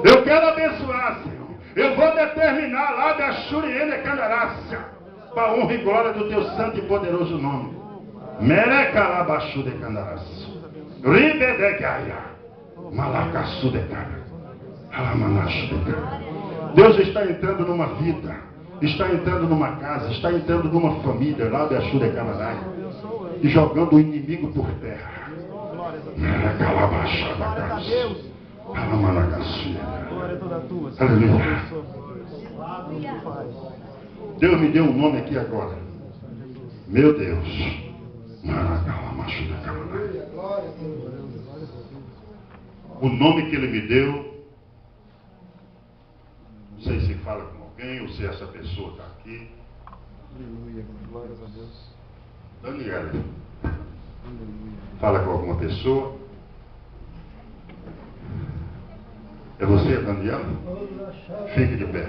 Eu quero abençoar, Senhor. Eu vou determinar lá da Xuriene Candarácia, para a honra e glória do teu santo e poderoso nome. Merecalabaxu de Candarácia. Ribedegaia. Malacaçu de Cara. Alamanaxu de Cara. Deus está entrando numa vida, está entrando numa casa, está entrando numa família, lá da Xuriene Candarácia, e jogando o inimigo por terra. Merecalabaxu da Cara. Aleluia. Deus me deu um nome aqui agora. Meu Deus. O nome que ele me deu, não sei se fala com alguém ou se essa pessoa está aqui. Aleluia. Glórias a Deus. Daniela. Fala com alguma pessoa. É você, Daniela? Fique de pé.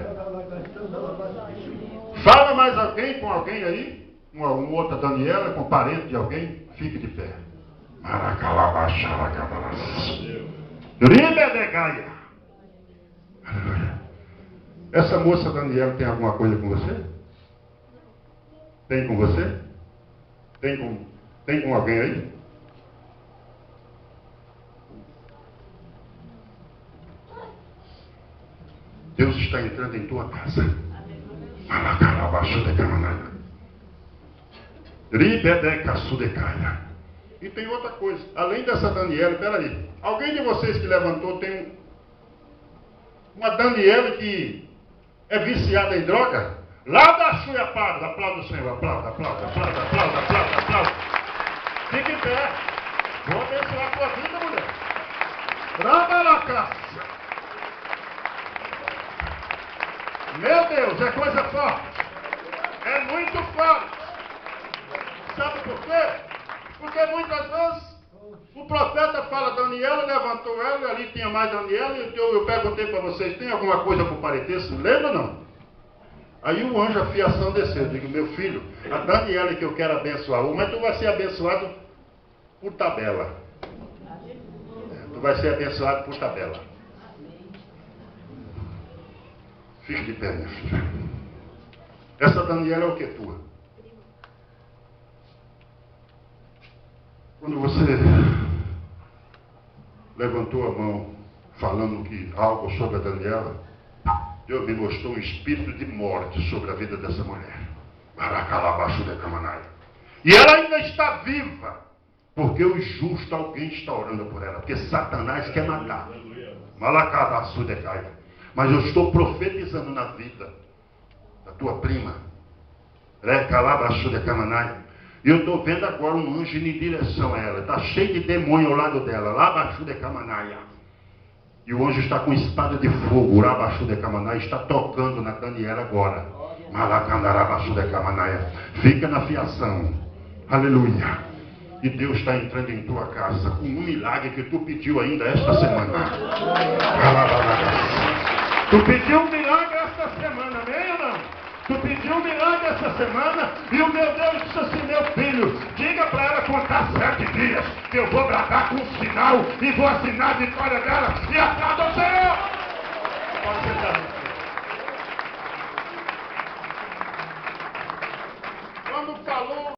Fala mais alguém com alguém aí? Uma outra Daniela, com parente de alguém? Fique de pé. Essa moça Daniela tem alguma coisa com você? Tem com você? Tem com alguém aí? Deus está entrando em tua casa. E tem outra coisa. Além dessa Daniela, peraí. Alguém de vocês que levantou tem uma Daniela que é viciada em droga? Lá da Xuia Parda. Aplauda o Senhor. Aplauda. Fique em pé. Vou abençoar a tua vida, mulher. Rabalacácia. Meu Deus, é coisa forte. É muito forte. Sabe por quê? Porque muitas vezes o profeta fala, Daniela levantou ela, ali tinha mais Daniela, e eu perguntei para vocês, tem alguma coisa para o parentesco? Lembra ou não? Aí o anjo, a fiação desceu. Eu digo, meu filho, a Daniela que eu quero abençoar, mas tu vai ser abençoado por tabela. Tu vai ser abençoado por tabela. Fique de pé, minha filha. Essa Daniela é o que tua? Quando você levantou a mão falando que algo sobre a Daniela, Deus me mostrou um espírito de morte sobre a vida dessa mulher. E ela ainda está viva, porque o justo, alguém está orando por ela, porque Satanás quer matar. Mas eu estou profetizando na vida da tua prima. E eu estou vendo agora um anjo em direção a ela. Está cheio de demônio ao lado dela. E o anjo está com espada de fogo. Está tocando na Daniela agora. Fica na fiação. Aleluia. E Deus está entrando em tua casa com um milagre que tu pediu ainda esta semana. Tu pediu um milagre esta semana, amém ou não? Tu pediu um milagre esta semana e o meu Deus disse assim, meu filho, diga para ela contar 7 dias, que eu vou bradar com um sinal e vou assinar a vitória dela e aplauda o Senhor! Pode sentar. Quando falou